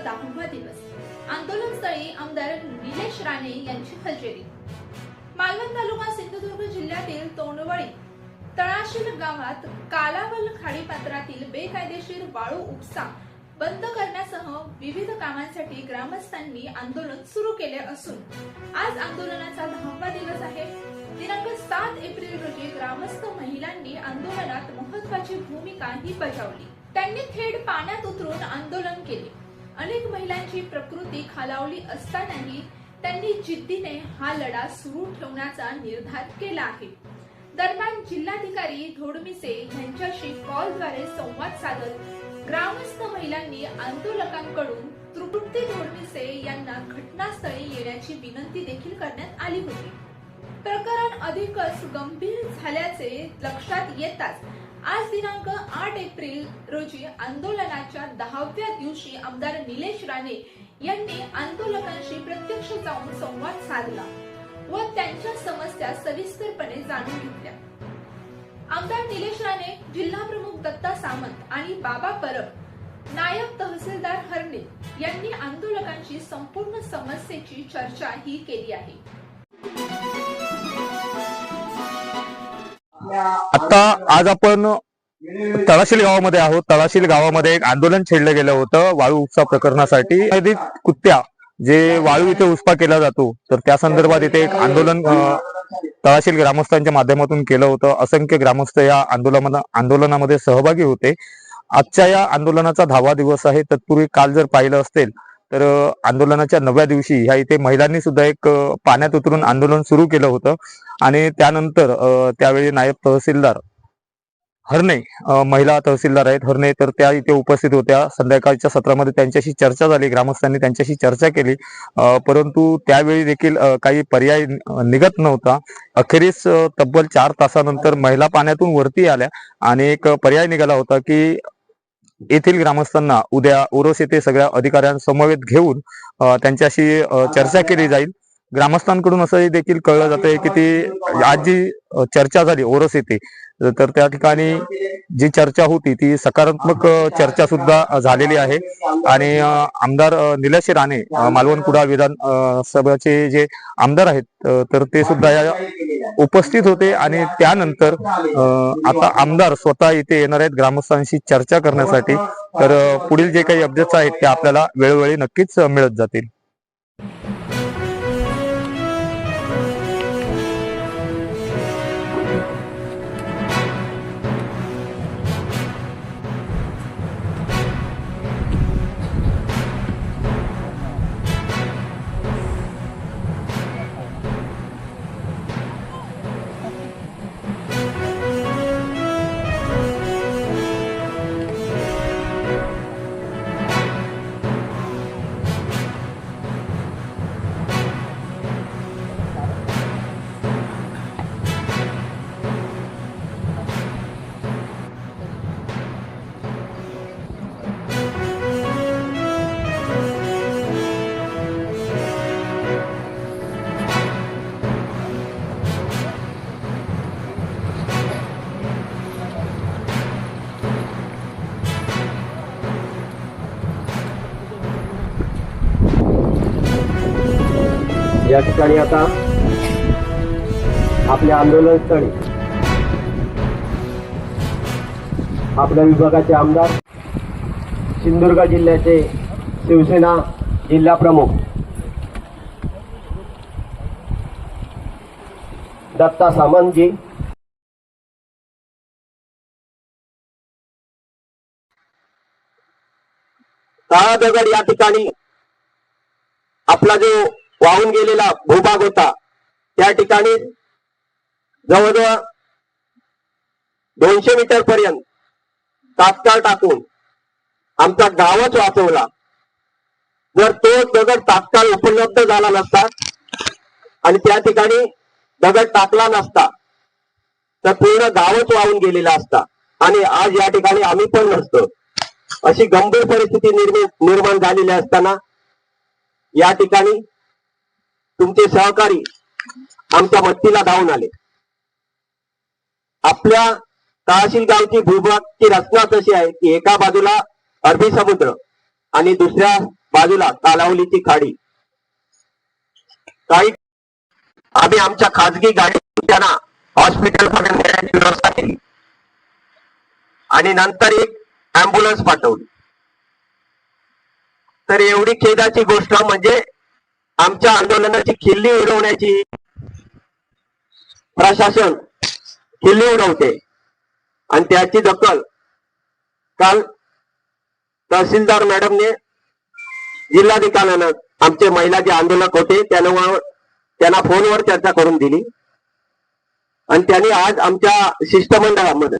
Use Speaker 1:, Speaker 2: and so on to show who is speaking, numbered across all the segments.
Speaker 1: 10वा दिवस। आंदोलनस्थळी आमदार निलेश राणे यांची हजेरी। मालवण तालुका सिंधुदुर्ग जिल्ह्यातील तोंडवळी तळाशील गावात कालावल खाडीपात्रातील बेकायदेशीर वाळू उपसा बंद करण्यासह विविध कामांसाठी ग्रामस्थांनी आंदोलन सुरू केले असून आज आंदोलनाचा 10वा दिवस आहे। दिनांक 7 एप्रिल रोजी ग्रामस्थ महिलांनी आंदोलनात महत्त्वाची भूमिकाही बजावली। त्यांनी थेट पाण्यात उतरून आंदोलन केले। अनेक महिलांची प्रकृती खालावली असतानाही त्यांनी जिद्दीने हा लढा सुरू ठेवण्याचा निर्धार केला आहे। दरम्यान जिल्हाधिकारी धोडमिसे यांच्याशी कॉलद्वारे संवाद साधत ग्रामस्थ महिलांनी आंदोलकांकडून तृप्ती धोडमिसे यांना घटनास्थळी येण्याची विनंती देखील करण्यात आली होती। प्रकरण अधिकच गंभीर झाल्याचे लक्षात येताच आज दिनांक 8 एप्रिल रोजी आंदोलनाच्या 10व्या दिवशी आमदार निलेश राणे यांनी आंदोलकांशी प्रत्यक्ष जाऊन संवाद साधला व त्यांच्या समस्या सविस्तरपणे जाणून घेतल्या। आमदार निलेश राणे, जिल्हा प्रमुख दत्ता सामंत आणि बाबा परब, नायब तहसीलदार हरणे यांनी आंदोलकांशी संपूर्ण समस्येची चर्चा ही केली आहे।
Speaker 2: आता आज आपण तळाशील गावामध्ये आहोत। तळाशील गावामध्ये एक आंदोलन छेडलं गेलं होतं वाळू उपसा प्रकरणासाठी। कुत्त्या जे वाळू इथे उपसा केला जातो तर त्या संदर्भात इथे एक आंदोलन तळाशील ग्रामस्थांच्या माध्यमातून केलं होतं। असंख्य ग्रामस्थ या आंदोलनामध्ये सहभागी होते। आजच्या या आंदोलनाचा 10वा दिवस आहे। तत्पूर्वी काल जर पाहिलं असेल तर आंदोलनाच्या 9व्या दिवशी ह्या इथे महिलांनी सुद्धा एक पाण्यात उतरून आंदोलन सुरू केलं होतं आणि त्यानंतर त्यावेळी नायब तहसीलदार हरणे, महिला तहसीलदार आहेत हरणे, तर त्या इथे उपस्थित होत्या। संध्याकाळच्या सत्रामध्ये त्यांच्याशी चर्चा झाली, ग्रामस्थांनी त्यांच्याशी चर्चा केली, परंतु त्यावेळी देखील काही पर्याय निघत नव्हता। अखेरीस तब्बल 4 तासानंतर महिला पाण्यातून वरती आल्या आणि एक पर्याय निघाला होता की येथील ग्रामस्थांना उद्या ओरोस येथे सगळ्या अधिकाऱ्यांसमवेत घेऊन त्यांच्याशी चर्चा केली जाईल। ग्रामस्थांकडून असंही देखील कळलं जातंय की ती आज जी चर्चा झाली ओरोस येथे तर त्या ठिकाणी जी चर्चा होती ती सकारात्मक चर्चा सुद्धा झालेली आहे आणि आमदार निलेश राणे मालवण कुडाळ विधानसभेचे जे आमदार आहेत तर ते सुद्धा या उपस्थित होते आणि त्यानंतर आता आमदार स्वतः इथे येणार आहेत ग्रामस्थांशी चर्चा करण्यासाठी। तर पुढील जे काही अपडेट्स आहेत ते आपल्याला वेळोवेळी नक्कीच मिळत जातील।
Speaker 3: या ठिकाणी आता आपल्या आंदोलनस्थळी आपल्या विभागाचे आमदार, सिंधुदुर्ग जिल्ह्याचे शिवसेना जिल्हा प्रमुख दत्ता सामंतजी, ताळदगड या ठिकाणी आपला जो वाहून गेलेला भूभाग होता त्या ठिकाणी जवळजवळ 200 मीटर पर्यंत तात्काळ टाकून आमचा गावच वाचवला। जर तो दगड तात्काळ उपलब्ध झाला नसता आणि त्या ठिकाणी दगड टाकला नसता तर पूर्ण गावच वाहून गेलेला असता आणि आज या ठिकाणी आम्ही पण नसतो। अशी गंभीर परिस्थिती निर्माण झालेली असताना या ठिकाणी तुमचे सहकारी आमच्या मदतीला धावून आले। आपल्या तळाशील गावची भूभागची रचना तशी आहे की एका बाजूला अरबी समुद्र आणि दुसऱ्या बाजूला कालावलीची खाडी काही आम्ही आमच्या खाजगी गाडी त्यांना हॉस्पिटलमध्ये नेण्याची व्यवस्था केली आणि नंतर एक अँब्युलन्स पाठवली. तर एवढी खेदाची गोष्ट म्हणजे आमच्या आंदोलनाची खिल्ली उडवण्याची प्रशासन खिल्ली उडवते आणि त्याची दखल काल तहसीलदार मॅडमने जिल्हाधिकाऱ्यांना आमचे महिला जे आंदोलक होते त्यांना फोनवर चर्चा करून दिली आणि त्यांनी आज आमच्या शिष्टमंडळामध्ये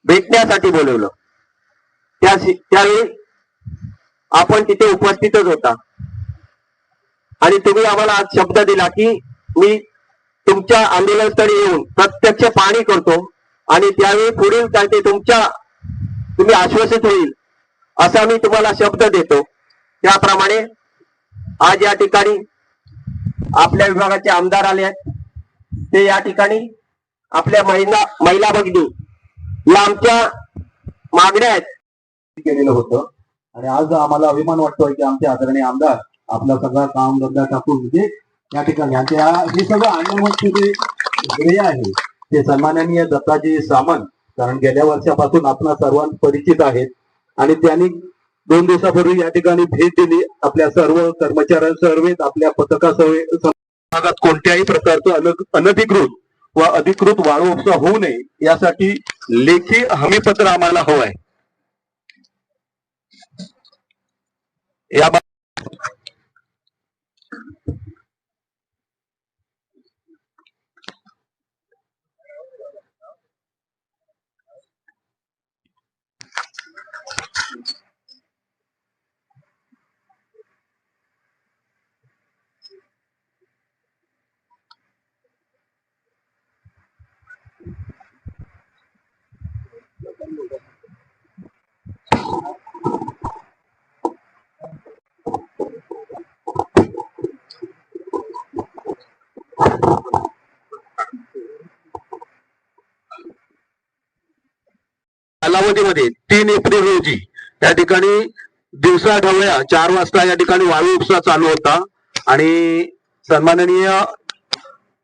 Speaker 3: भेटण्यासाठी बोलवलं. त्यावेळी आपण तिथे उपस्थितच होता आणि तुम्ही आम्हाला आज शब्द दिला की मी तुमच्या आंदोलनस्थळी येऊन प्रत्यक्ष पाहणी करतो आणि त्यावेळी पुढील काय ते तुम्ही आश्वासित होईल असा मी तुम्हाला शब्द देतो. त्याप्रमाणे आज या ठिकाणी आपल्या विभागाचे आमदार आले आहेत. ते या ठिकाणी आपल्या महिला भगिनी या आमच्या मागण्या आहेत
Speaker 4: केलेलं होतं आणि आज आम्हाला अभिमान वाटतोय की आमचे आदरणीय आमदार आपला सगळा काम धंदा टाकून म्हणजे या ठिकाणी आणि हे सगळं आणण्यामागचे जे श्रेय आहे ते सन्माननीय दत्ताजी सामंत, कारण गेल्या वर्षापासून आपण सर्वांना परिचित आहेत आणि त्यांनी 2 दिवसापूर्वी या ठिकाणी भेट दिली. आपल्या सर्व कर्मचाऱ्यांसर्वेत आपल्या पथकासह भागात कोणत्याही प्रकारचं अनधिकृत व अधिकृत वाळू उपसा होऊ नये यासाठी लेखी हमीपत्र आम्हाला हवं आहे. या कालावधीमध्ये 3 एप्रिल रोजी या ठिकाणी दिवसा ढवळ्या 4 वाजता या ठिकाणी वाळू उपसा चालू होता आणि सन्माननीय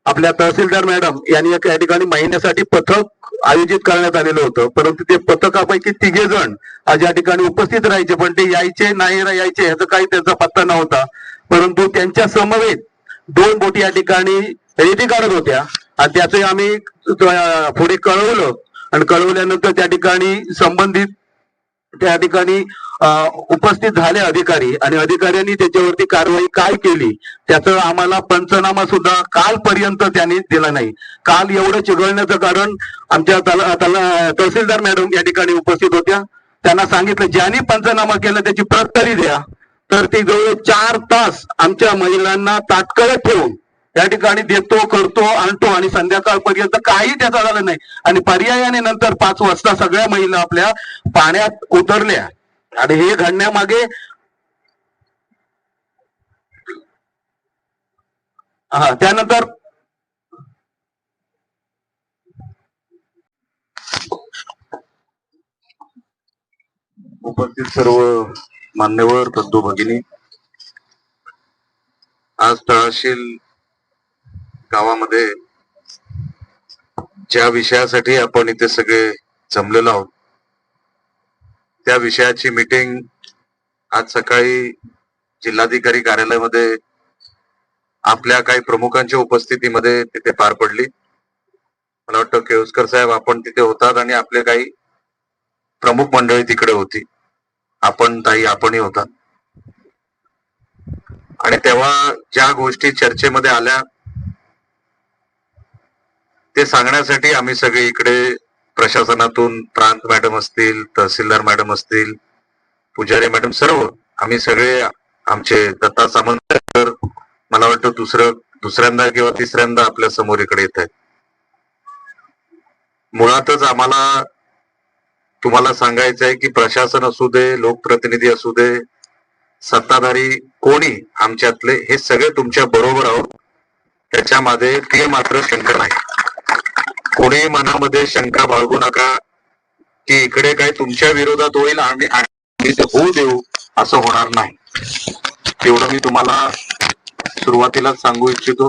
Speaker 4: आपल्या तहसीलदार मॅडम यांनी या ठिकाणी महिन्यासाठी पथक आयोजित करण्यात आलेलं होतं. परंतु ते पथकापैकी 3 जण आज या ठिकाणी उपस्थित राहायचे पण ते यायचे नाही यायचे ह्याचा काही त्यांचा पत्ता नव्हता. परंतु त्यांच्या समवेत 2 बोटी या ठिकाणी रेती काढत होत्या आणि त्याचे आम्ही पुढे कळवलं आणि कळवल्यानंतर त्या ठिकाणी संबंधित त्या ठिकाणी उपस्थित झाले अधिकारी आणि अधिकाऱ्यांनी त्याच्यावरती कारवाई काय केली त्याचं आम्हाला पंचनामा सुद्धा कालपर्यंत त्यांनी दिला नाही. काल एवढं चिघळण्याचं कारण आमच्या तहसीलदार मॅडम या ठिकाणी उपस्थित होत्या. त्यांना सांगितलं ज्यांनी पंचनामा केला त्याची प्रत तरी द्या. तर ती जवळ 4 तास आमच्या महिलांना ताटकळत ठेवून या ठिकाणी देतो करतो आणतो आणि संध्याकाळपर्यंत काही त्याचा झालं नाही आणि पर्यायाने नंतर 5 वाजता सगळ्या महिला आपल्या पाण्यात उतरल्या आणि हे घडण्यामागे त्यानंतर
Speaker 5: उपस्थित सर्व मान्यवर बंधू भगिनी, आज तळाशील गावामध्ये ज्या विषयासाठी आपण इथे सगळे जमलेलो आहोत त्या विषयाची मीटिंग आज सकाळी जिल्हाधिकारी कार्यालयामध्ये आपल्या काही प्रमुखांच्या उपस्थितीमध्ये तिथे पार पडली. मला वाटतं केळुसकर साहेब आपण तिथे होतात आणि आपले काही प्रमुख मंडळी तिकडे होती. आपण ताई आपणही होता आणि तेव्हा ज्या गोष्टी चर्चेमध्ये आल्या ते सांगण्यासाठी आम्ही सगळे इकडे प्रशासनातून प्रांत मॅडम असतील, तहसीलदार मॅडम असतील, पुजारी मॅडम, सर्व आम्ही सगळे आमचे दत्ता सामंत तर मला वाटतं दुसऱ्यांदा किंवा तिसऱ्यांदा आपल्या समोर इकडे येत आहेत. मुळातच आम्हाला तुम्हाला सांगायचं आहे की प्रशासन असू दे, लोकप्रतिनिधी असू दे, सत्ताधारी कोणी आमच्यातले हे सगळे तुमच्या बरोबर आहोत. त्याच्यामध्ये ते मात्र शंका नाही. कोणी मनामध्ये शंका बाळगू नका की इकडे काय तुमच्या विरोधात होईल आणि होऊ देऊ असं होणार नाही. तेवढं मी तुम्हाला सुरुवातीलाच सांगू इच्छितो.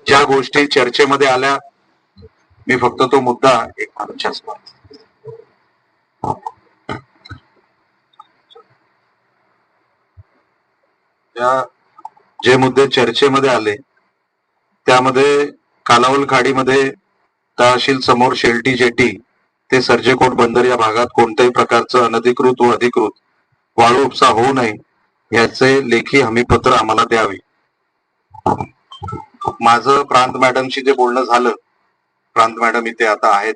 Speaker 5: ज्या गोष्टी चर्चेमध्ये आल्या, मी फक्त तो मुद्दा एक जे मुद्दे चर्चेमध्ये आले त्यामध्ये कालावल खाडीमध्ये तहसील समोर शेल्टी जेटी ते सर्जेकोट बंदर या भागात कोणत्याही प्रकारचं अनधिकृत व अधिकृत वाळू उपसा होऊ नये याचे लेखी हमीपत्र आम्हाला द्यावे. माझं प्रांत मॅडमशी जे बोलणं झालं, प्रांत मॅडम इथे आता आहेत,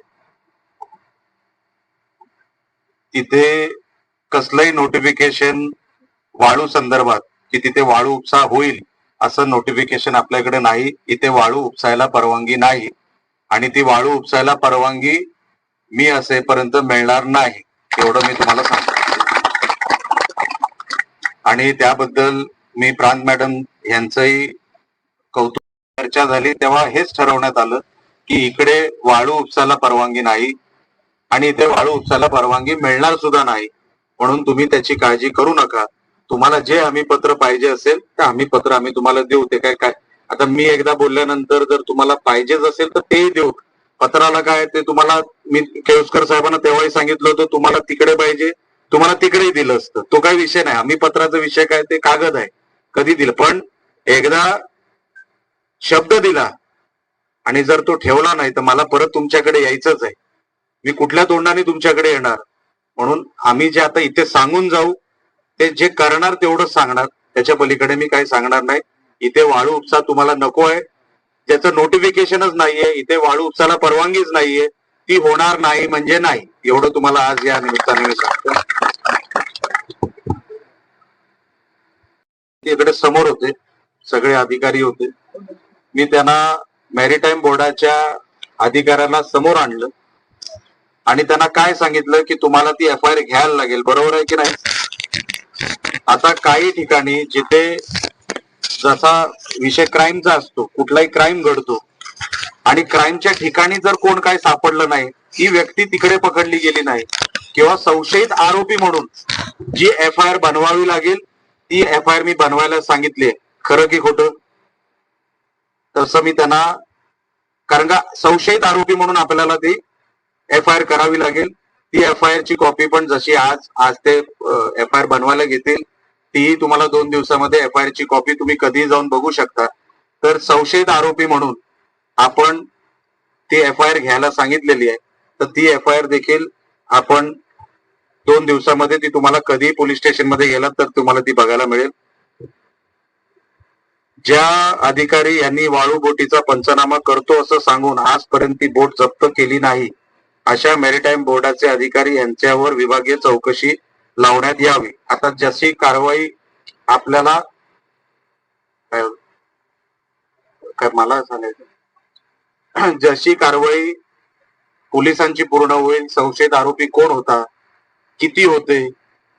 Speaker 5: तिथे कसलंही नोटिफिकेशन वाळू संदर्भात की तिथे वाळू उपसा होईल असं नोटिफिकेशन आपल्याकडे नाही. इथे वाळू उपसायला परवानगी नाही आणि ती वाळू उपसायला परवानगी मी असेपर्यंत मिळणार नाही, एवढं मी तुम्हाला सांगतो. आणि त्याबद्दल मी प्रांत मॅडम यांचंही कौतुक. चर्चा झाली तेव्हा हेच ठरवण्यात आलं की इकडे वाळू उपसायला परवानगी नाही आणि इथे वाळू उपसायला परवानगी मिळणार सुद्धा नाही, म्हणून तुम्ही त्याची काळजी करू नका. तुम्हाला जे हमीपत्र पाहिजे असेल ते हमीपत्र आम्ही तुम्हाला देऊ. ते काय आता मी एकदा बोलल्यानंतर जर तुम्हाला पाहिजेच असेल तर तेही देऊ. पत्राला काय ते तुम्हाला मी केळुसकर साहेबांना तेव्हाही सांगितलं होतं, तुम्हाला तिकडे पाहिजे तुम्हाला तिकडेही दिलं असतं. तो काही विषय नाही. हमीपत्राचा विषय काय, ते कागद आहे, कधी दिलं. पण एकदा शब्द दिला आणि जर तो ठेवला नाही तर मला परत तुमच्याकडे यायचंच आहे. मी कुठल्या तोंडाने तुमच्याकडे येणार. म्हणून आम्ही जे आता इथे सांगून जाऊ ते जे करणार तेवढंच सांगणार, त्याच्या पलीकडे मी काही सांगणार नाही. इथे वाळू उपसा तुम्हाला नको आहे, ज्याचं नोटिफिकेशनच नाहीये, इथे वाळू उपसाला परवानगीच नाहीये, ती होणार नाही म्हणजे नाही, एवढं तुम्हाला आज या निमित्ताने मी सांगतो. इकडे समोर होते सगळे अधिकारी होते, मी त्यांना मॅरीटाईम बोर्डाच्या अधिकाऱ्यांना समोर आणलं आणि त्यांना काय सांगितलं की तुम्हाला ती FIR घ्यायला लागेल. बरोबर आहे की नाही. आता काही ठिकाणी जिथे जसा विषय क्राईमचा असतो, कुठलाही क्राईम घडतो आणि क्राईमच्या ठिकाणी जर कोण काय सापडलं नाही, ती व्यक्ती तिकडे पकडली गेली नाही किंवा संशयित आरोपी म्हणून जी FIR बनवावी लागेल ती FIR मी बनवायला सांगितली. खरं की खोटं. तसं मी त्यांना, कारण का संशयित आरोपी म्हणून आपल्याला ती FIR करावी लागेल. ती FIR ची कॉपी पण जशी आज ते FIR बनवायला घेतील ती तुम्हाला 2 दिवसामध्ये FIR ची कॉपी तुम्ही कधीही जाऊन बघू शकता. तर संशयित आरोपी म्हणून आपण ती FIR घ्यायला सांगितलेली आहे. तर ती FIR देखील आपण 2 दिवसामध्ये ती तुम्हाला कधीही पोलीस स्टेशन मध्ये गेलात तर तुम्हाला ती बघायला मिळेल. ज्या अधिकारी यांनी वाळू बोटीचा पंचनामा करतो असं सांगून आजपर्यंत ती बोट जप्त केली नाही, अशा मॅरीटाईम बोर्डाचे अधिकारी यांच्यावर विभागीय चौकशी लावण्यात यावी. आता जशी कारवाई आपल्याला काय मला सांगायचं, जशी कारवाई पोलिसांची पूर्ण होईल, संशयित आरोपी कोण होता, किती होते,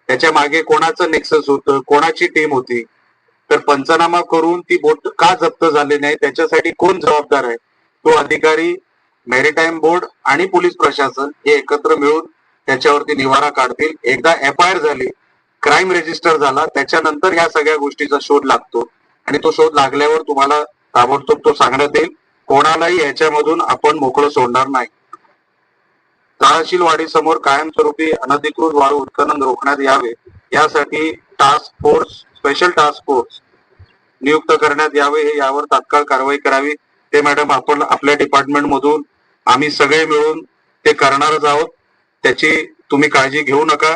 Speaker 5: त्याच्या मागे कोणाचं नेक्सस होतं, कोणाची टीम होती, तर पंचनामा करून ती बोट का जप्त झाली नाही त्याच्यासाठी कोण जबाबदार आहे, तो अधिकारी, मॅरीटाईम बोर्ड आणि पोलीस प्रशासन हे एकत्र मिळून त्याच्यावरती निवारा काढतील. एकदा FIR झाली, क्राईम रजिस्टर झाला, त्याच्यानंतर या सगळ्या गोष्टीचा शोध लागतो आणि तो शोध लागल्यावर तुम्हाला ताबडतोब तो सांगण्यात येईल. कोणालाही याच्यामधून आपण मोकळं सोडणार नाही. तहसील वाडी समोर कायमस्वरूपी अनधिकृत वाळू उत्खनन रोखण्यात यावे यासाठी स्पेशल टास्क फोर्स नियुक्त करण्यात यावे, हे यावर तात्काळ कारवाई करावी. ते मॅडम आपण आपल्या डिपार्टमेंट मधून आम्ही सगळे मिळून ते करणारच आहोत, त्याची तुम्ही काळजी घेऊ नका.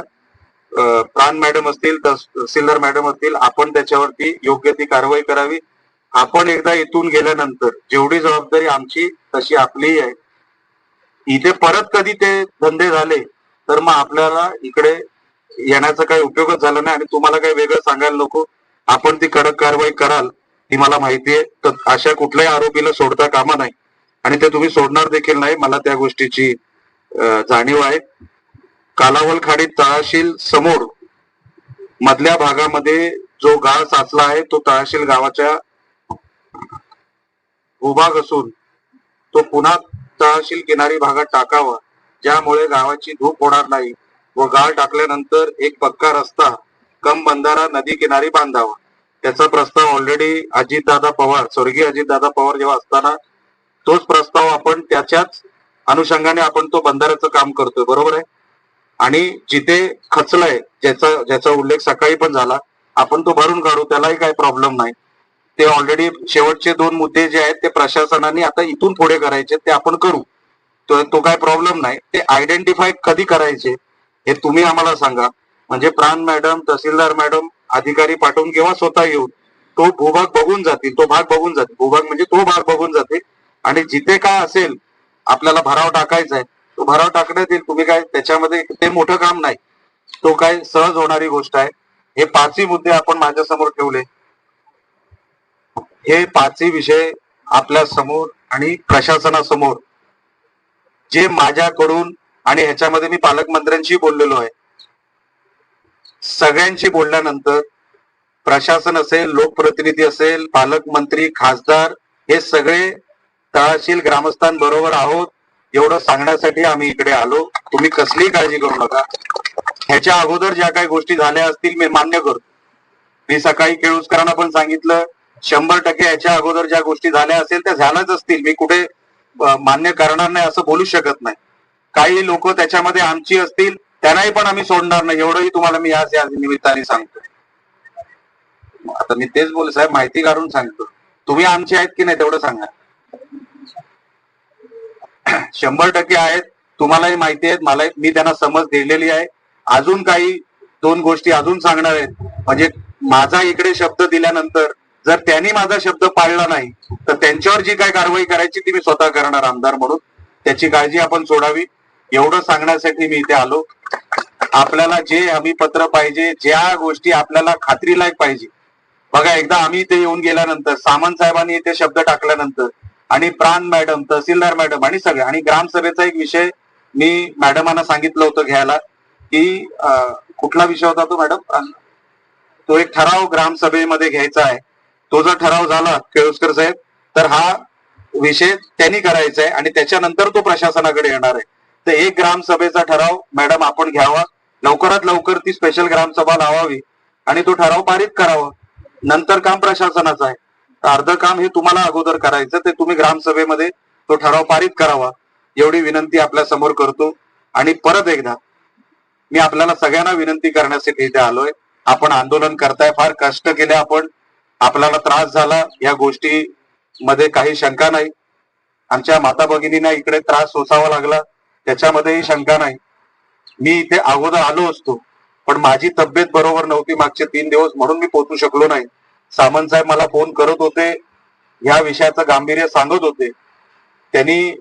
Speaker 5: प्राण मॅडम असतील, तहसीलदार मॅडम असतील, आपण त्याच्यावरती योग्य ती कारवाई करावी. आपण एकदा इथून गेल्यानंतर जेवढी जबाबदारी आमची तशी आपलीही आहे. इथे परत कधी ते धंदे झाले तर मग आपल्याला इकडे येण्याचा काही उपयोगच झाला नाही आणि तुम्हाला काही वेगळं सांगायला नको. आपण ती कडक कारवाई कराल ती मला माहिती आहे. तर अशा कुठल्याही आरोपीला सोडता कामा नाही आणि ते तुम्ही सोडणार देखील नाही, मला त्या गोष्टीची जाणीव आहे. कालावल खाडी तहसील समोर मधल्या भागामध्ये जो गाळ साचला आहे तो तहसील गावाच्या भूभाग असून तो पुन्हा तहसील किनारी भागात टाकावा, ज्यामुळे गावाची धूप होणार नाही. व गाळ टाकल्यानंतर एक पक्का रस्ता कम बंधारा नदी किनारी बांधावा. त्याचा प्रस्ताव ऑलरेडी अजितदादा पवार, स्वर्गीय अजितदादा पवार जेव्हा असताना तोच प्रस्ताव आपण त्याच्याच अनुषंगाने आपण तो बंधाऱ्याचं काम करतोय, बरोबर आहे. आणि जिथे खचलंय, ज्याचा उल्लेख सकाळी पण झाला, आपण तो भरून काढू, त्यालाही काही प्रॉब्लेम नाही. ते ऑलरेडी शेवटचे 2 मुद्दे जे आहेत ते प्रशासनाने आता इथून पुढे करायचे, ते आपण करू. तो काय प्रॉब्लेम नाही. ते आयडेंटिफाय कधी करायचे हे तुम्ही आम्हाला सांगा. म्हणजे प्राण मॅडम, तहसीलदार मॅडम अधिकारी पाठवून किंवा स्वतः येऊन तो भूभाग बघून जातील, तो भाग बघून जातील. भूभाग म्हणजे तो भाग बघून जातील आणि जिथे काय असेल आपल्याला भराव टाकायचा आहे तो भराव टाकण्यात येईल. तुम्ही काय त्याच्यामध्ये ते मोठं काम नाही, तो काय सहज होणारी गोष्ट आहे. हे 5ही मुद्दे आपण माझ्या समोर ठेवले. हे 5ही विषय आपल्या समोर आणि प्रशासनासमोर जे माझ्याकडून आणि ह्याच्यामध्ये मी पालकमंत्र्यांशी बोललेलो आहे. सगळ्यांशी बोलल्यानंतर प्रशासन असेल, लोकप्रतिनिधी असेल, पालकमंत्री, खासदार हे सगळे तळाशील ग्रामस्थांबरोबर आहोत एवढं सांगण्यासाठी आम्ही इकडे आलो. तुम्ही कसलीही काळजी करू नका. ह्याच्या अगोदर ज्या काही गोष्टी झाल्या असतील मी मान्य करतो. मी सकाळी केळुसकरांना पण सांगितलं 100% ह्याच्या अगोदर ज्या गोष्टी झाल्या असेल त्या झाल्याच असतील. मी कुठे मान्य करणार नाही असं बोलू शकत नाही. काही लोक त्याच्यामध्ये आमची असतील त्यांनाही पण आम्ही सोडणार नाही, एवढंही तुम्हाला मी या निमित्ताने सांगतो. आता मी तेच बोल साहेब, माहिती काढून सांगतो. तुम्ही आमचे आहेत की नाही तेवढं सांगा. 100% आहेत, तुम्हालाही माहिती आहेत, मला मी त्यांना समज दिलेली आहे. अजून काही 2 गोष्टी अजून सांगणार आहेत. म्हणजे माझा इकडे शब्द दिल्यानंतर जर त्यांनी माझा शब्द पाळला नाही तर त्यांच्यावर जी काय कारवाई करायची ती मी स्वतः करणार आमदार म्हणून. त्याची काळजी आपण सोडावी एवढं सांगण्यासाठी मी इथे आलो. आपल्याला जे हमीपत्र पाहिजे, ज्या गोष्टी आपल्याला खात्रीलायक पाहिजे. बघा, एकदा आम्ही इथे येऊन गेल्यानंतर, सामंत साहेबांनी इथे शब्द टाकल्यानंतर आणि प्राण मॅडम, तहसीलदार मॅडम आणि सगळे, आणि ग्रामसभेचा एक विषय मी मॅडमांना सांगितलं होतं घ्यायला की कुठला विषय होता तो मॅडम, तो एक ठराव ग्रामसभेमध्ये घ्यायचा आहे. तो जर ठराव झाला केळुसकर साहेब तर हा विषय त्यांनी करायचा आहे आणि त्याच्यानंतर तो प्रशासनाकडे येणार आहे. तर एक ग्रामसभेचा ठराव मॅडम आपण घ्यावा, लवकरात लवकर ती स्पेशल ग्रामसभा लावावी आणि तो ठराव पारित करावा. नंतर काम प्रशासनाचं आहे. अर्ध काम हे तुम्हाला अगोदर करायचं, ते तुम्ही ग्रामसभेमध्ये तो ठराव पारित करावा एवढी विनंती आपल्या समोर करतो. आणि परत एकदा मी आपल्याला सगळ्यांना विनंती करण्यासाठी इथे आलोय. आपण आंदोलन करताय, फार कष्ट केले आपण, आपल्याला त्रास झाला, या गोष्टी मध्ये काही शंका नाही. आमच्या माता भगिनींना इकडे त्रास सोसावा लागला त्याच्यामध्येही शंका नाही. मी इथे अगोदर आलो असतो पण माझी तब्येत बरोबर नव्हती मागचे 3 दिवस, म्हणून मी पोहोचू शकलो नाही. सामंत साहेब मला फोन करत होते, या विषयाचं गांभीर्य सांगत होते. त्यांनी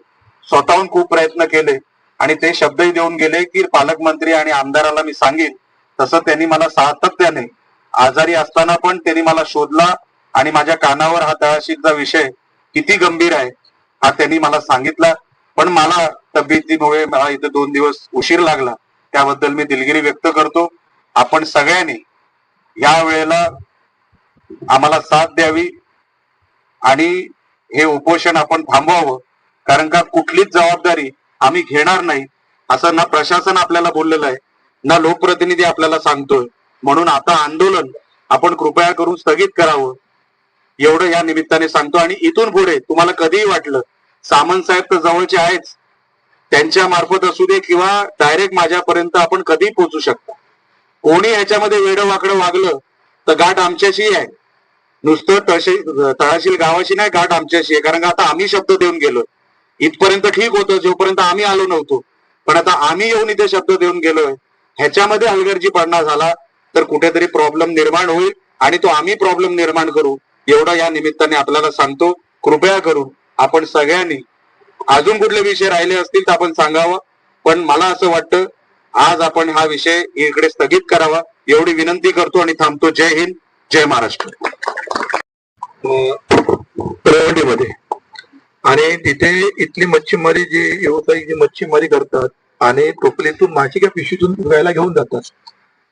Speaker 5: स्वतःहून खूप प्रयत्न केले आणि ते शब्दही देऊन गेले की पालकमंत्री आणि आमदाराला मी सांगेन. तसं त्यांनी मला सातत्याने आजारी असताना पण त्यांनी मला शोधला आणि माझ्या कानावर हा तळाशीलचा विषय किती गंभीर आहे हा त्यांनी मला सांगितला. पण मला तब्येतीमुळे मला इथे 2 दिवस उशीर लागला, त्याबद्दल मी दिलगिरी व्यक्त करतो. आपण सगळ्यांनी या वेळेला आम्हाला साथ द्यावी आणि हे उपोषण आपण थांबवावं. कारण का कुठलीच जबाबदारी आम्ही घेणार नाही असं ना प्रशासन आपल्याला बोललेलं आहे, ना लोकप्रतिनिधी आपल्याला सांगतोय. म्हणून आता आंदोलन आपण कृपया करून स्थगित करावं एवढं या निमित्ताने सांगतो. आणि इथून पुढे तुम्हाला कधीही वाटलं, सामंत साहेब तर जवळचे आहेच, त्यांच्या मार्फत असू दे किंवा डायरेक्ट माझ्यापर्यंत आपण कधीही पोहोचू शकता. कोणी ह्याच्यामध्ये वेडं वाकडं वागलं तर गाठ आमच्याशी आहे. नुसतं तळाशील गावाशी नाही, गाठ आमच्याशी आहे. कारण का आता आम्ही शब्द देऊन गेलो. इथपर्यंत ठीक होतं जोपर्यंत आम्ही आलो नव्हतो, पण आता आम्ही येऊन इथे शब्द देऊन गेलोय. ह्याच्यामध्ये हलगर्जीपणा झाला तर कुठेतरी प्रॉब्लेम निर्माण होईल आणि तो आम्ही प्रॉब्लेम निर्माण करू एवढं या निमित्ताने आपल्याला सांगतो. कृपया करून आपण सगळ्यांनी अजून कुठले विषय राहिले असतील तर आपण सांगावं, पण मला असं वाटतं आज आपण हा विषय इकडे स्थगित करावा एवढी विनंती करतो आणि थांबतो. जय हिंद, जय महाराष्ट्र.
Speaker 4: तळवंडीमध्ये आणि तिथे इथली मच्छीमारी जी व्यावसायिक जी मच्छीमारी करतात आणि टोपलीतून माशी किंवा पिशवीतून उगायला घेऊन जातात,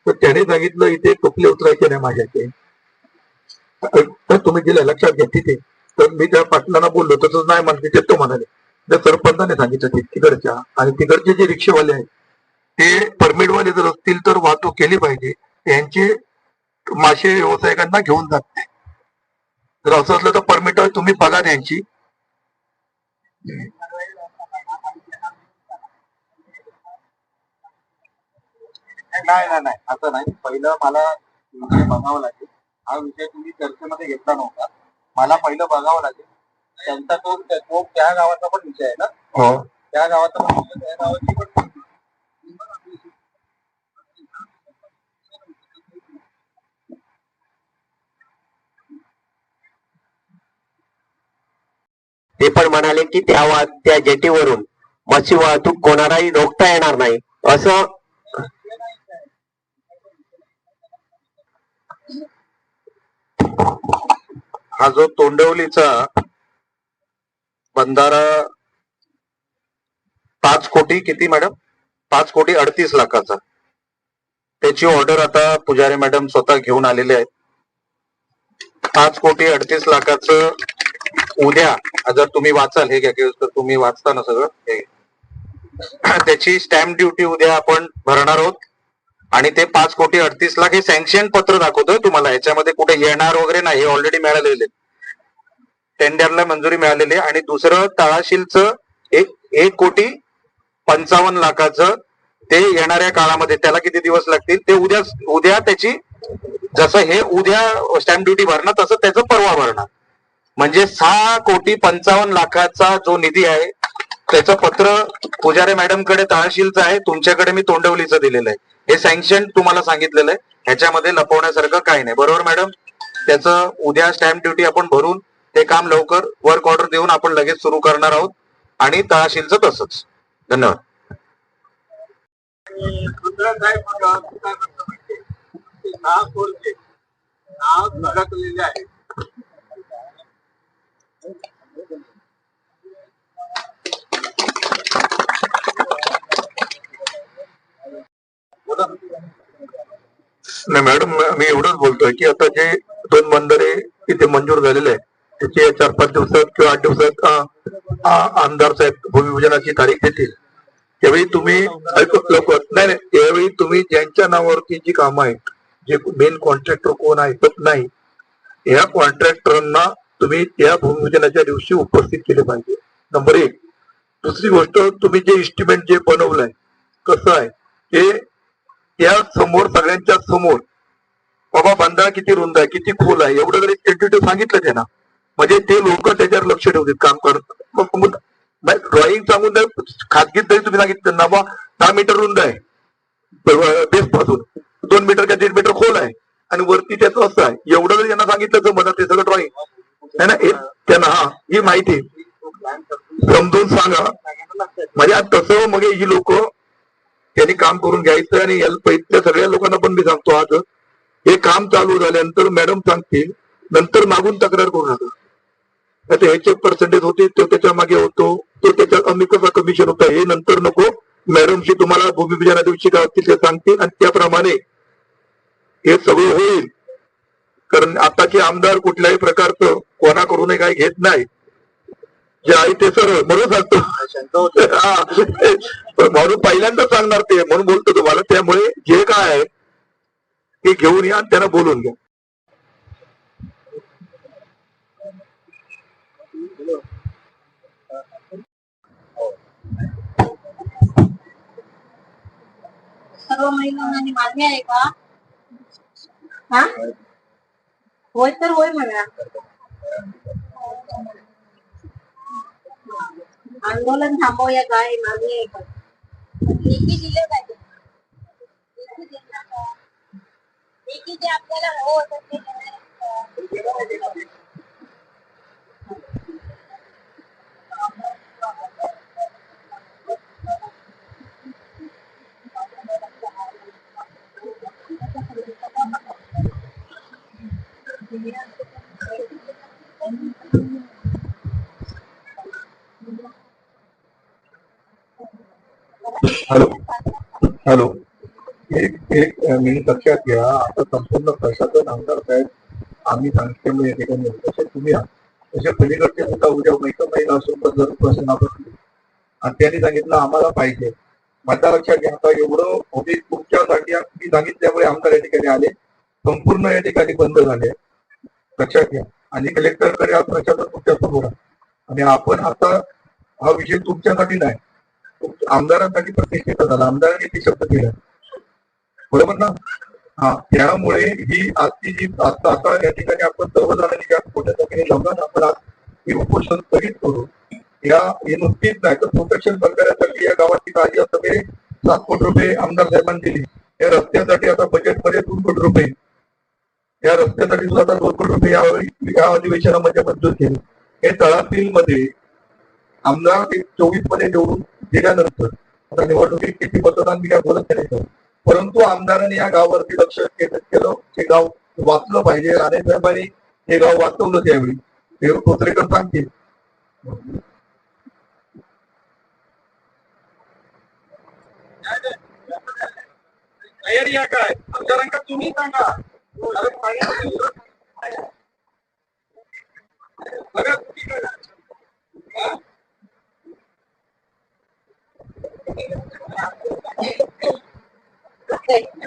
Speaker 4: तर त्याने सांगितलं इथे टोपले उतरायचे नाही माझ्याचे. तर तुम्ही गेल्या लक्षात घ्या तिथे. तर मी त्या पाटलांना बोललो तसंच नाही म्हणते ते तो म्हणाले. त्या सरपंचाने सांगितलं ते तिकडच्या आणि तिकडचे जे रिक्षावाले आहेत ते परमिटवाले जर असतील तर वाहतूक केली पाहिजे. यांचे मासे व्यावसायिकांना घेऊन जात नाही. जर असं असलं तर परमिट तुम्ही बघा त्यांची.
Speaker 3: नाही नाही नाही असं नाही. पहिलं मला विषय बघावं लागेल. हा विषय तुम्ही चर्चेमध्ये घेतला नव्हता. मला पहिलं बघावं लागेल. त्यांचा तो त्या गावाचा पण विषय आहे ना.
Speaker 4: हो.
Speaker 3: त्या गावाचा पण विषय, त्या गावाची पण ते पण म्हणाले की त्या जेटीवरून मच्छी वाहतूक कोणालाही रोखता येणार नाही असं.
Speaker 5: हा जो तोंडवलीचा बंधारा 5 कोटी किती मॅडम, 5,38,00,000चा, त्याची ऑर्डर आता पुजारी मॅडम स्वतः घेऊन आलेले आहेत. 5,38,00,000चं उद्या जर तुम्ही वाचाल, हे घ्या तर तुम्ही वाचता ना सगळं हे, त्याची स्टॅम्प ड्युटी उद्या आपण भरणार आहोत. आणि ते 5,38,00,000 हे सँक्शन पत्र दाखवतोय तुम्हाला. याच्यामध्ये कुठे येणार वगैरे नाही, हे ऑलरेडी मिळालेले, टेंडरला मंजुरी मिळालेली आहे. आणि दुसरं तळाशीलचं 1,55,00,000चं ते येणाऱ्या काळामध्ये, त्याला किती दिवस लागतील ते उद्या त्याची, जसं हे उद्या स्टॅम्प ड्युटी भरणार तसं त्याचं परवा भरणार. म्हणजे 6,55,00,000चा जो निधी आहे त्याचं पत्र पुजारी मॅडम कडे तहसीलचं आहे, तुमच्याकडे मी तोंडवलीचं दिलेलं आहे. हे सँक्शन तुम्हाला सांगितलेलं आहे, ह्याच्यामध्ये लपवण्यासारखं काही नाही. बरोबर मॅडम? त्याचं उद्या स्टॅम्प ड्युटी आपण भरून ते काम लवकर वर्क ऑर्डर देऊन आपण लगेच सुरू करणार आहोत. आणि तहसीलचं तसंच. धन्यवाद.
Speaker 4: नाही मॅडम, मी एवढंच बोलतोय की आता जे 2 बंधारे इथे मंजूर झालेले आहेत त्याचे 4-5 दिवसात किंवा 8 दिवसात आमदार साहेब भूमिपूजनाची तारीख देतील. त्यावेळी तुम्ही नाही, त्यावेळी तुम्ही ज्यांच्या नावावरती जी कामं आहेत, जे मेन कॉन्ट्रॅक्टर कोण ऐकत नाही, या कॉन्ट्रॅक्टरांना तुम्ही त्या भूमिपूजनाच्या दिवशी उपस्थित केले पाहिजे. नंबर 1. दुसरी गोष्ट, तुम्ही जे इस्टिमेट जे बनवलंय कसं आहे ते त्या समोर, सगळ्यांच्या समोर, बाबा बंधारा किती रुंद आहे, किती खोल आहे, एवढं जरी टेंटेटिव्ह सांगितलं त्यांना, म्हणजे ते लोक त्याच्यावर लक्ष ठेवतील काम करत. ड्रॉइंग सांगून जर खाजगीत जरी तुम्ही सांगितलं ना, 10 मीटर रुंद आहे बेस पासून, 2 मीटर का 1.5 मीटर खोल आहे आणि वरती त्याचं असं आहे, एवढं जरी यांना सांगितलं तर मला ते सगळं ड्रॉइंग आहे ना, त्यांना ही माहिती समजून सांगा. म्हणजे तसं मग ही लोक त्यांनी काम करून घ्यायचं. आणि त्या सगळ्या लोकांना पण मी सांगतो, आज हे काम चालू झाल्यानंतर मॅडम सांगतील, नंतर मागून तक्रार करू नका. आता ह्याचे पर्सेंटेज होते, तो त्याच्या मागे होतो, तो त्याच्या कमी कसा कमिशन होता, हे नंतर नको. मॅडमशी तुम्हाला भूमिपूजना दिवशी काय असतील ते सांगतील आणि त्याप्रमाणे हे सगळं होईल. कारण आताचे आमदार कुठल्याही प्रकारचं कोणाकडूनही काही घेत नाही, जे आहे ते सरळ म्हणून सांगतो. म्हणून पहिल्यांदा सांगणार ते, म्हणून बोलतो तुम्हाला. त्यामुळे जे काय आहे ते घेऊन या आणि त्यांना बोलून घ्या.
Speaker 6: सर्व महिलांना मान्य आहे का? हा, होय तर होय म्हणा. आंदोलन थांबवूया काय, मागणी आहे का? लेखी दिले पाहिजे, लेखी जे आपल्याला हवं होतं ते
Speaker 4: हॅलो हॅलो, एक मिनिट लक्षात घ्या. आता संपूर्ण प्रशासन, आमदार साहेब, आम्ही सांगितले या ठिकाणी तसे तुम्ही तसे पलीकडचे सुद्धा उद्या महिना असून जर प्रश्न आपण आणि त्यांनी सांगितलं आम्हाला पाहिजे,
Speaker 7: माझ्या लक्षात घ्या, आता एवढं होते तुमच्यासाठी मी सांगितल्यामुळे आमदार या ठिकाणी आले, संपूर्ण या ठिकाणी बंद झाले, लक्षात घ्या. आणि कलेक्टरकडे हा प्रचार तुमच्या समोर आहे. आणि आपण आता हा विषय तुमच्यासाठी नाही, आमदारांसाठी प्रतिष्ठेचा झाला, आमदारांनी ते शब्द केला, बरोबर ना? हा, त्यामुळे ही आजची जी आता या ठिकाणी आपण सर्वजणांनी ज्या मोठ्या संख्येने जमणार आपण आज हे उपोषण स्थगित करू. हे नुकतीच नाही तर प्रोटेक्शन करण्यासाठी या गावाची काळजी असं 7 कोटी रुपये आमदार साहेबांनी दिली. या रस्त्यासाठी आता बजेटमध्ये 2 कोटी रुपये, या रस्त्यासाठी सुद्धा आता 2 कोटी रुपये या अधिवेशनामध्ये मंजूर केले. हे तळातील मध्ये आमदार 24 मध्ये निवडून दिल्यानंतर आता निवडणुकीत किती मतदान मी काय बोलत नाही, परंतु आमदारांनी या गावावरती लक्ष केलं. हे गाव वाचलं पाहिजे. राणे साहेबांनी हे गाव वाचवलं त्यावेळी. देव कोत्रेकर सांगतील. तयारी आहे काय आमदारांका तुम्ही सांगा.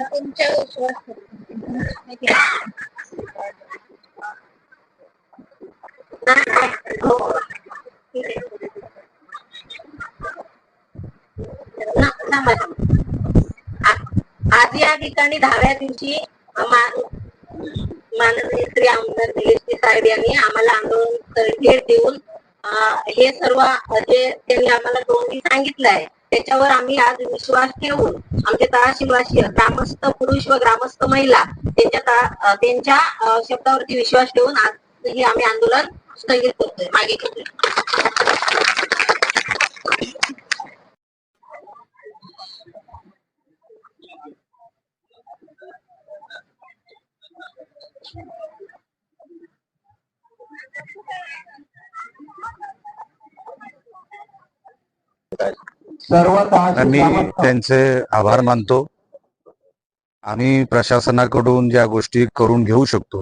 Speaker 6: तुमच्या विश्वास आज या ठिकाणी 10व्या दिवशी माननीय श्री आमदार निलेश साहेब यांनी आम्हाला आंदोलन भेट देऊन हे सर्व जे त्यांनी आम्हाला दोन्ही सांगितलं आहे त्याच्यावर आम्ही आज विश्वास ठेवून आमचे तळाशीलवासी ग्रामस्थ पुरुष व ग्रामस्थ महिला त्यांच्या शब्दावरती विश्वास ठेवून आज हे आम्ही आंदोलन स्थगित करतोय, मागे घेतोय.
Speaker 8: मी त्यांचे आभार मानतो. आम्ही प्रशासनाकडून ज्या गोष्टी करून घेऊ शकतो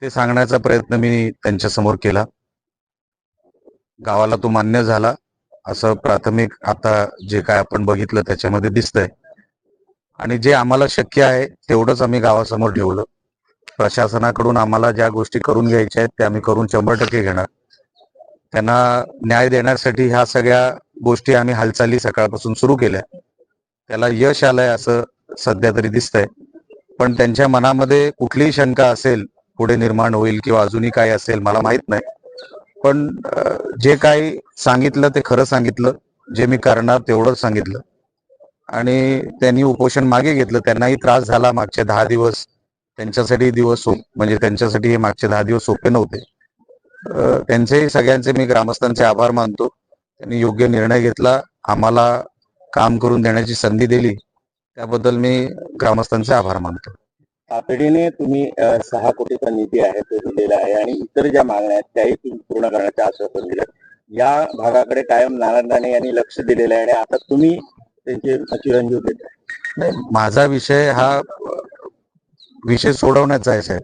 Speaker 8: ते सांगण्याचा प्रयत्न मी त्यांच्या समोर केला. गावाला तो मान्य झाला असं प्राथमिक आता जे काय आपण बघितलं त्याच्यामध्ये दिसतंय. आणि जे आम्हाला शक्य आहे तेवढंच आम्ही गावासमोर ठेवलं. प्रशासनाकडून आम्हाला ज्या गोष्टी करून घ्यायच्या आहेत त्या आम्ही करून 100% घेणार. त्यांना न्याय देण्यासाठी ह्या सगळ्या गोष्टी आम्ही हालचाली सकाळपासून सुरू केल्या. त्याला यश आलंय असं सध्या तरी दिसतंय. पण त्यांच्या मनामध्ये कुठलीही शंका असेल पुढे निर्माण होईल किंवा अजूनही काय असेल मला माहित नाही. पण जे काही सांगितलं ते खरं सांगितलं. जे मी करणार तेवढंच सांगितलं. आणि त्यांनी उपोषण मागे घेतलं. त्यांनाही त्रास झाला मागचे 10 दिवस. त्यांच्यासाठी म्हणजे त्यांच्यासाठी हे मागचे 10 दिवस सोपे नव्हते. त्यांचेही सगळ्यांचे मी ग्रामस्थांचे आभार मानतो. त्यांनी योग्य निर्णय घेतला, आम्हाला काम करून देण्याची संधी दिली, त्याबद्दल मी ग्रामस्थांचे आभार मानतो.
Speaker 3: तातडीने तुम्ही 6 कोटीचा निधी आहे तो दिलेला आहे आणि इतर ज्या मागण्या आहेत त्याही तुम्ही पूर्ण करण्याचे आश्वासन दिलं. या भागाकडे कायम नारायण यांनी लक्ष दिलेलं आहे आणि आता तुम्ही त्यांचे चिरंजीव देत आहे.
Speaker 8: माझा विषय हा विषय सोडवण्याचा आहे साहेब.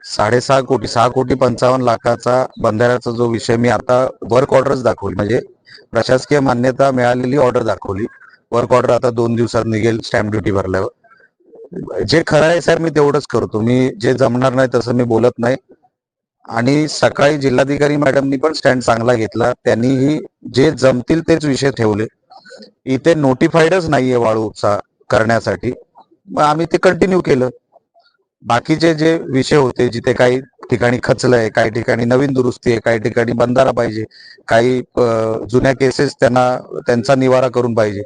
Speaker 8: 6.5 कोटी 55 लाखाचा बंधाऱ्याचा जो विषय मी आता वर्क ऑर्डरच दाखवली, म्हणजे प्रशासकीय मान्यता मिळालेली ऑर्डर दाखवली. वर्क ऑर्डर आता 2 दिवसात निघेल स्टॅम्प ड्युटी भरल्यावर. जे खरं आहे साहेब मी तेवढंच करतो. मी जे जमणार नाही तसं मी बोलत नाही. आणि सकाळी जिल्हाधिकारी मॅडमनी पण स्टँड चांगला घेतला. त्यांनीही जे जमतील तेच विषय ठेवले. इथे नोटिफाईडच नाहीये वाळू उपसा करण्यासाठी, मग आम्ही ते कंटिन्यू केलं. बाकीचे जे विषय होते जिथे काही ठिकाणी खचलंय, काही ठिकाणी नवीन दुरुस्ती आहे, काही ठिकाणी बंधारा पाहिजे, काही जुन्या केसेस त्यांचा निवारा करून पाहिजे,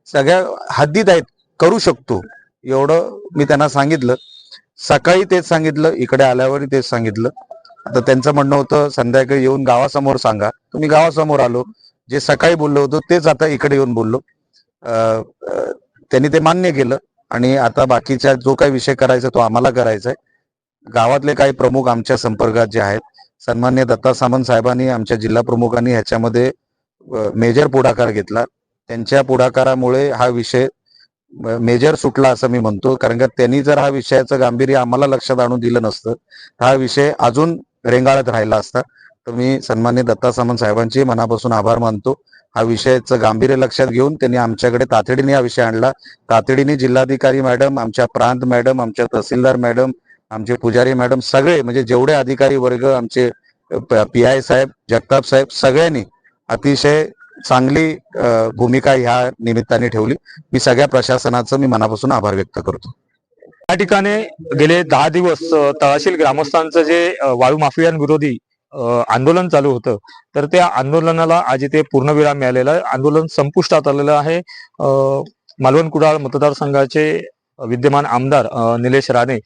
Speaker 8: सगळ्या हद्दीत आहेत, करू शकतो एवढं मी त्यांना सांगितलं. सकाळी तेच सांगितलं, इकडे आल्यावरही तेच सांगितलं. आता त्यांचं म्हणणं होतं संध्याकाळी येऊन गावासमोर सांगा. तुम्ही गावासमोर आलो. जे सकाळी बोललो होतो तेच आता इकडे येऊन बोललो. त्यांनी ते मान्य केलं. आणि आता बाकीचा जो काही विषय करायचा तो आम्हाला करायचा आहे. गावातले काही प्रमुख आमच्या संपर्कात जे आहेत, सन्माननीय दत्ता सामंत साहेबांनी, आमच्या जिल्हा प्रमुखांनी ह्याच्यामध्ये मेजर पुढाकार घेतला. त्यांच्या पुढाकारामुळे हा विषय मेजर सुटला असं मी म्हणतो. कारण का त्यांनी जर हा विषयाचं गांभीर्य आम्हाला लक्षात आणून दिलं नसतं हा विषय अजून रेंगाळत राहिला असता. तर मी सन्माननीय दत्ता सामंत साहेबांचे मनापासून आभार मानतो. हा विषयाचं गांभीर्य लक्षात घेऊन त्यांनी आमच्याकडे तातडीने हा विषय आणला. तातडीने जिल्हाधिकारी मॅडम, आमच्या प्रांत मॅडम, आमच्या तहसीलदार मॅडम, आमचे पुजारी मॅडम, सगळे म्हणजे जेवढे अधिकारी वर्ग, आमचे PI साहेब, जगताप साहेब, सगळ्यांनी अतिशय चांगली भूमिका ह्या निमित्ताने ठेवली. मी सगळ्या प्रशासनाचं मी मनापासून आभार व्यक्त करतो.
Speaker 2: या ठिकाणी गेले 10 दिवस तळाशील ग्रामस्थांचं जे वाळू माफियांविरोधी आंदोलन चालू होतं, तर त्या आंदोलनाला आज इथे पूर्णविराम मिळालेला आहे. आंदोलन संपुष्टात आलेलं आहे. मालवण कुडाळ मतदारसंघाचे विद्यमान आमदार निलेश राणे,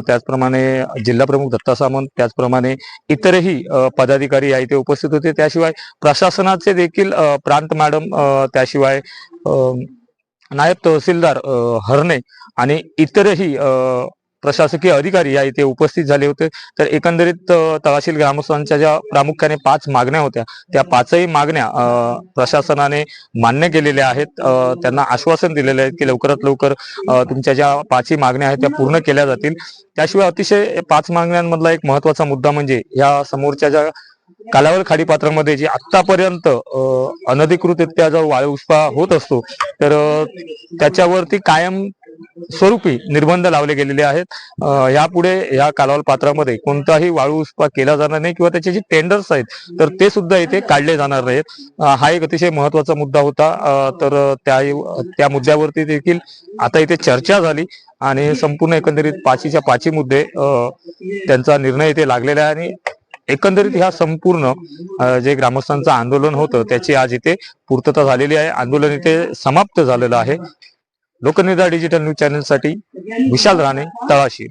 Speaker 2: त्याचप्रमाणे जिल्हा प्रमुख दत्ता सामंत, त्याचप्रमाणे इतरही पदाधिकारी या इथे उपस्थित होते. त्याशिवाय प्रशासनाचे देखील प्रांत मॅडम, त्याशिवाय नायब तहसीलदार हरणे आणि इतरही प्रशासकीय अधिकारी या इथे उपस्थित झाले होते. तर एकंदरीत तळाशील ग्रामस्थांच्या ज्या प्रामुख्याने 5 मागण्या होत्या, त्या 5ही मागण्या प्रशासनाने मान्य केलेल्या आहेत. त्यांना आश्वासन दिलेले आहे की लवकरात लवकर तुमच्या ज्या 5ही मागण्या आहेत त्या पूर्ण केल्या जातील. त्याशिवाय अतिशय 5 मागण्यांमधला एक महत्वाचा मुद्दा म्हणजे या समोरच्या ज्या कालावल खाडीपात्रामध्ये जे आतापर्यंत अनधिकृतरित्या जो वाळू उपसा होत असतो, तर त्याच्यावरती कायम स्वरूपी निर्बंध लावले गेलेले आहेत. यापुढे या कालावल पात्रामध्ये कोणताही वाळू उपसा केला जाणार नाही किंवा त्याचे जे टेंडर्स आहेत तर ते सुद्धा इथे काढले जाणार नाहीत. हा एक अतिशय महत्वाचा मुद्दा होता. तर त्या मुद्द्यावरती देखील आता इथे चर्चा झाली आणि संपूर्ण एकंदरीत 5च्या 5 मुद्दे त्यांचा निर्णय इथे लागलेला आहे आणि एकंदरीत ह्या संपूर्ण जे ग्रामस्थांचं आंदोलन होतं त्याची आज इथे पूर्तता झालेली आहे. आंदोलन इथे समाप्त झालेलं आहे. लोकनिर्धार डिजिटल न्यूज चॅनलसाठी विशाल राणे, तळाशील.